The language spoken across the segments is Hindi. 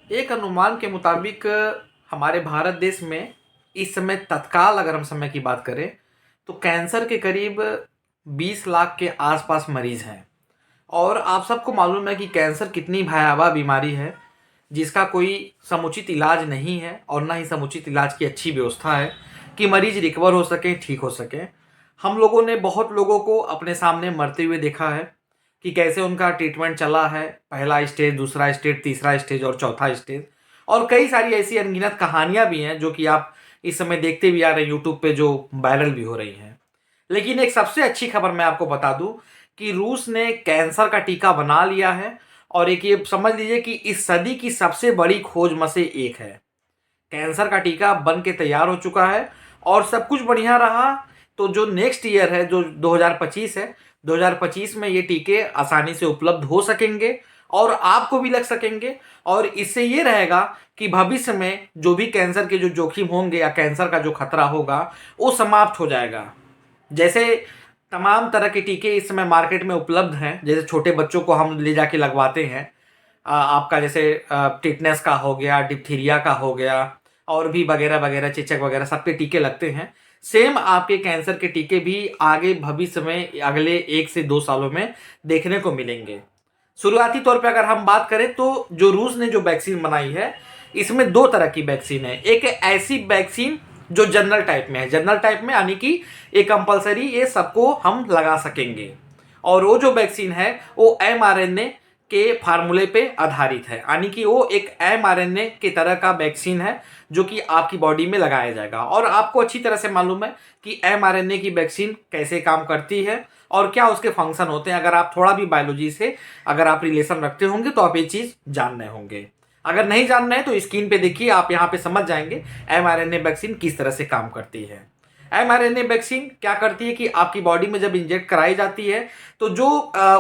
एक अनुमान के मुताबिक हमारे भारत देश में इस समय तत्काल अगर हम समय की बात करें तो कैंसर के करीब 20 लाख के आसपास मरीज हैं। और आप सबको मालूम है कि कैंसर कितनी भयावह बीमारी है जिसका कोई समुचित इलाज नहीं है और ना ही समुचित इलाज की अच्छी व्यवस्था है कि मरीज रिकवर हो सके, ठीक हो सके। हम लोगों ने बहुत लोगों को अपने सामने मरते हुए देखा है कि कैसे उनका ट्रीटमेंट चला है, पहला स्टेज, दूसरा स्टेज, तीसरा स्टेज और चौथा स्टेज। और कई सारी ऐसी अनगिनत कहानियां भी हैं जो कि आप इस समय देखते भी आ रहे हैं यूट्यूब पे, जो वायरल भी हो रही हैं। लेकिन एक सबसे अच्छी खबर मैं आपको बता दूं कि रूस ने कैंसर का टीका बना लिया है। और एक ये समझ लीजिए कि इस सदी की सबसे बड़ी खोज में से एक है। कैंसर का टीका बन के तैयार हो चुका है और सब कुछ बढ़िया रहा तो जो नेक्स्ट ईयर है, जो 2025 है, 2025 में ये टीके आसानी से उपलब्ध हो सकेंगे और आपको भी लग सकेंगे। और इससे ये रहेगा कि भविष्य में जो भी कैंसर के जो जोखिम होंगे या कैंसर का जो खतरा होगा वो समाप्त हो जाएगा। जैसे तमाम तरह के टीके इस समय मार्केट में उपलब्ध हैं, जैसे छोटे बच्चों को हम ले जाके लगवाते हैं। आपका जैसे टिटनेस का हो गया, डिप्थीरिया का हो गया और भी वगैरह वगैरह, चेचक वगैरह, सबके टीके लगते हैं। सेम आपके कैंसर के टीके भी आगे भविष्य में अगले 1 से 2 सालों में देखने को मिलेंगे। शुरुआती तौर पे अगर हम बात करें तो जो रूस ने जो वैक्सीन बनाई है इसमें दो तरह की वैक्सीन है। एक ऐसी वैक्सीन जो जनरल टाइप में है, जनरल टाइप में यानी कि ये कंपलसरी, ये सबको हम लगा सकेंगे। और वो जो वैक्सीन है वो mRNA के फार्मूले पे आधारित है, यानी कि वो एक mRNA की तरह का वैक्सीन है जो कि आपकी बॉडी में लगाया जाएगा। और आपको अच्छी तरह से मालूम है कि mRNA की वैक्सीन कैसे काम करती है और क्या उसके फंक्शन होते हैं। अगर आप थोड़ा भी बायोलॉजी से अगर आप रिलेशन रखते होंगे तो आप ये चीज जान रहे होंगे। अगर नहीं जान रहे हैं तो स्क्रीन पे देखिए, आप यहाँ पे समझ जाएंगे mRNA वैक्सीन किस तरह से काम करती है। mRNA वैक्सीन क्या करती है कि आपकी बॉडी में जब इंजेक्ट कराई जाती है तो जो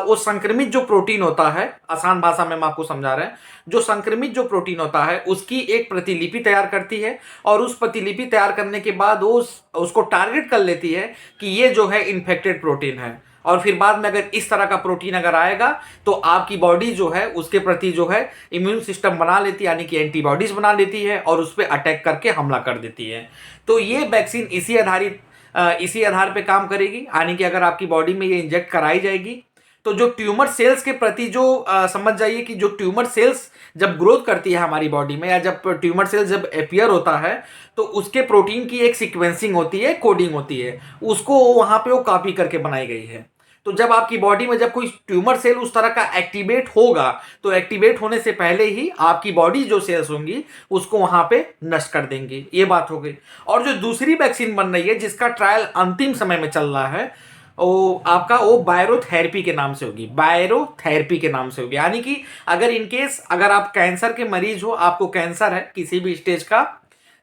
वो संक्रमित जो प्रोटीन होता है, आसान भाषा में हम आपको समझा रहे हैं, जो संक्रमित जो प्रोटीन होता है उसकी एक प्रतिलिपि तैयार करती है। और उस प्रतिलिपि तैयार करने के बाद वो उसको टारगेट कर लेती है कि ये जो है इन्फेक्टेड प्रोटीन है। और फिर बाद में अगर इस तरह का प्रोटीन अगर आएगा तो आपकी बॉडी जो है उसके प्रति जो है इम्यून सिस्टम बना लेती है, यानी कि एंटीबॉडीज बना लेती है और उस पर अटैक करके हमला कर देती है। तो ये वैक्सीन इसी आधार पे काम करेगी, यानी कि अगर आपकी बॉडी में ये इंजेक्ट कराई जाएगी तो जो ट्यूमर सेल्स के प्रति जो समझ जाइए कि जो ट्यूमर सेल्स जब ग्रोथ करती है हमारी बॉडी में, या जब ट्यूमर सेल्स जब अपियर होता है तो उसके प्रोटीन की एक सीक्वेंसिंग होती है, कोडिंग होती है, उसको वहां पे वो कॉपी करके बनाई गई है। तो जब आपकी बॉडी में जब कोई ट्यूमर सेल उस तरह का एक्टिवेट होगा तो एक्टिवेट होने से पहले ही आपकी बॉडी जो सेल्स होंगी उसको वहां पे नष्ट कर देंगी। ये बात हो गई। और जो दूसरी वैक्सीन बन रही है जिसका ट्रायल अंतिम समय में चल रहा है वो बायोथेरेपी के नाम से होगी, बायोथेरेपी के नाम से होगी। यानी कि अगर इनकेस अगर आप कैंसर के मरीज हो, आपको कैंसर है किसी भी स्टेज का,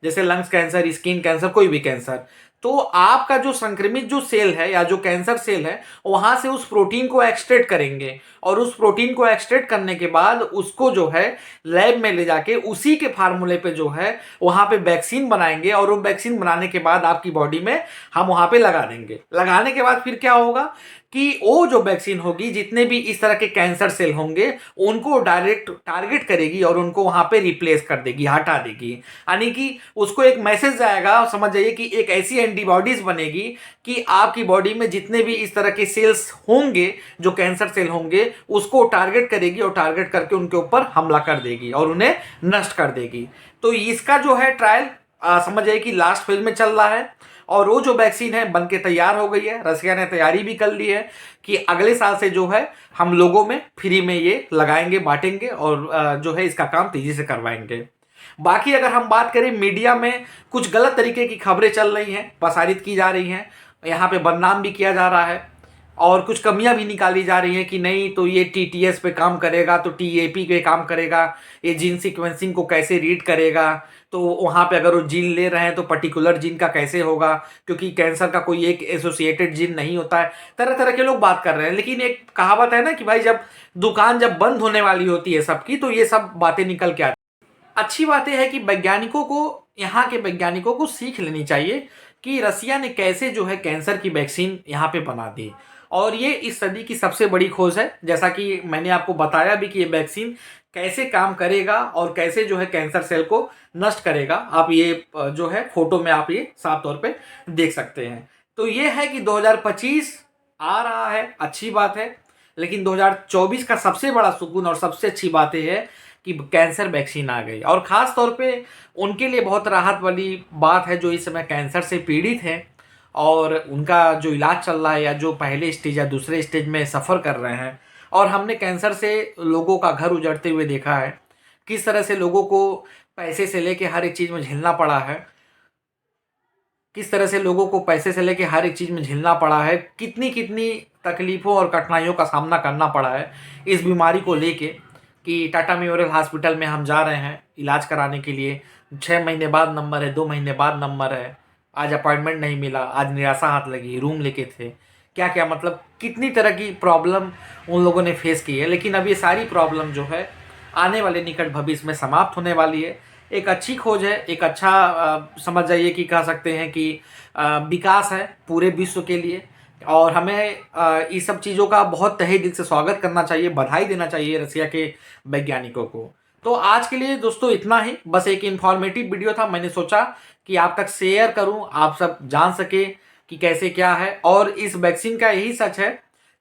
जैसे लंग्स कैंसर, स्किन कैंसर, कोई भी कैंसर, तो आपका जो संक्रमित जो सेल है या जो कैंसर सेल है वहां से उस प्रोटीन को एक्सट्रैक्ट करेंगे। और उस प्रोटीन को एक्सट्रैक्ट करने के बाद उसको जो है लैब में ले जाके उसी के फार्मूले पे जो है वहां पे वैक्सीन बनाएंगे। और वो वैक्सीन बनाने के बाद आपकी बॉडी में हम वहां पे लगा देंगे। लगाने के बाद फिर क्या होगा कि वो जो वैक्सीन होगी जितने भी इस तरह के कैंसर सेल होंगे उनको डायरेक्ट टारगेट करेगी और उनको वहां पे रिप्लेस कर देगी, हटा देगी। यानी कि उसको एक मैसेज जाएगा, समझ जाइए कि एक ऐसी एंटीबॉडीज बनेगी कि आपकी बॉडी में जितने भी इस तरह के सेल्स होंगे, जो कैंसर सेल होंगे, उसको टारगेट करेगी और टारगेट करके उनके ऊपर हमला कर देगी और उन्हें नष्ट कर देगी। तो इसका जो है ट्रायल समझ जाइए कि लास्ट फेज में चल रहा है। और वो जो वैक्सीन है बन के तैयार हो गई है, रसिया ने तैयारी भी कर ली है कि अगले साल से जो है हम लोगों में फ्री में ये लगाएंगे, बांटेंगे और जो है इसका काम तेजी से करवाएंगे। बाकी अगर हम बात करें, मीडिया में कुछ गलत तरीके की खबरें चल रही हैं, प्रसारित की जा रही हैं, यहाँ पे बदनाम भी किया जा रहा है और कुछ कमियां भी निकाली जा रही हैं कि नहीं तो ये टीटीएस पे काम करेगा, तो टीएपी पे काम करेगा, ये जीन सीक्वेंसिंग को कैसे रीड करेगा, तो वहाँ पे अगर वो जीन ले रहे हैं तो पर्टिकुलर जीन का कैसे होगा, क्योंकि कैंसर का कोई एक एसोसिएटेड जीन नहीं होता है। तरह तरह के लोग बात कर रहे हैं। लेकिन एक कहावत है ना कि भाई जब दुकान जब बंद होने वाली होती है सबकी तो ये सब बातें निकल के आती। अच्छी बात यह है कि वैज्ञानिकों को, यहाँ के वैज्ञानिकों को सीख लेनी चाहिए कि रसिया ने कैसे जो है कैंसर की वैक्सीन यहाँ पे बना दी। और ये इस सदी की सबसे बड़ी खोज है, जैसा कि मैंने आपको बताया भी कि ये वैक्सीन कैसे काम करेगा और कैसे जो है कैंसर सेल को नष्ट करेगा, आप ये जो है फोटो में आप ये साफ तौर पे देख सकते हैं। तो ये है कि 2025 आ रहा है, अच्छी बात है, लेकिन 2024 का सबसे बड़ा सुकून और सबसे अच्छी बात यह है कि कैंसर वैक्सीन आ गई, और ख़ास तौर पे उनके लिए बहुत राहत वाली बात है जो इस समय कैंसर से पीड़ित हैं और उनका जो इलाज चल रहा है या जो पहले स्टेज या दूसरे स्टेज में सफ़र कर रहे हैं। और हमने कैंसर से लोगों का घर उजड़ते हुए देखा है, किस तरह से लोगों को पैसे से लेके हर एक चीज़ में झेलना पड़ा है, किस तरह से लोगों को पैसे से लेके हर एक चीज़ में झेलना पड़ा है, कितनी कितनी तकलीफ़ों और कठिनाइयों का सामना करना पड़ा है इस बीमारी को लेके। कि टाटा मेमोरियल हॉस्पिटल में हम जा रहे हैं इलाज कराने के लिए, 6 महीने बाद नंबर है, 2 महीने बाद नंबर है, आज अपॉइंटमेंट नहीं मिला, आज निराशा हाथ लगी, रूम लेके थे, क्या क्या मतलब कितनी तरह की प्रॉब्लम उन लोगों ने फेस की है। लेकिन अब ये सारी प्रॉब्लम जो है आने वाले निकट भविष्य में समाप्त होने वाली है। एक अच्छी खोज है, एक अच्छा समझ जाइए कि कह सकते हैं कि विकास है पूरे विश्व के लिए, और हमें इस सब चीज़ों का बहुत तहे दिल से स्वागत करना चाहिए, बधाई देना चाहिए रसिया के वैज्ञानिकों को। तो आज के लिए दोस्तों इतना ही, बस एक इन्फॉर्मेटिव वीडियो था, मैंने सोचा कि आप तक शेयर करूं, आप सब जान सके कि कैसे क्या है। और इस वैक्सीन का यही सच है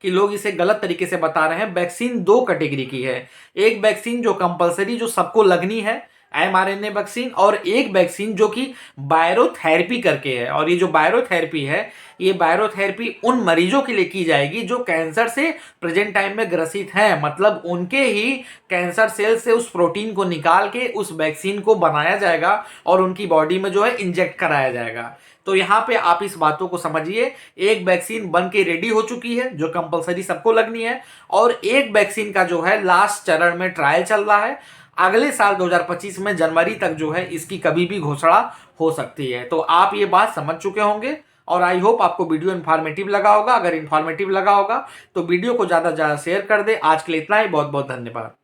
कि लोग इसे गलत तरीके से बता रहे हैं। वैक्सीन दो कैटेगरी की है, एक वैक्सीन जो कंपलसरी जो सबको लगनी है mRNA वैक्सीन, और एक वैक्सीन जो कि बायोथेरेपी करके है। और ये जो बायोथेरेपी है, ये बायोथेरेपी उन मरीजों के लिए की जाएगी जो कैंसर से प्रेजेंट टाइम में ग्रसित हैं, मतलब उनके ही कैंसर सेल से उस प्रोटीन को निकाल के उस वैक्सीन को बनाया जाएगा और उनकी बॉडी में जो है इंजेक्ट कराया जाएगा। तो यहाँ पे आप इस बातों को समझिए, एक वैक्सीन बन के रेडी हो चुकी है जो कंपलसरी सबको लगनी है, और एक वैक्सीन का जो है लास्ट चरण में ट्रायल चल रहा है। अगले साल 2025 में जनवरी तक जो है इसकी कभी भी घोषणा हो सकती है। तो आप ये बात समझ चुके होंगे, और आई होप आपको वीडियो इन्फॉर्मेटिव लगा होगा। अगर इन्फॉर्मेटिव लगा होगा तो वीडियो को ज़्यादा से ज़्यादा शेयर कर दे। आज के लिए इतना ही, बहुत बहुत धन्यवाद।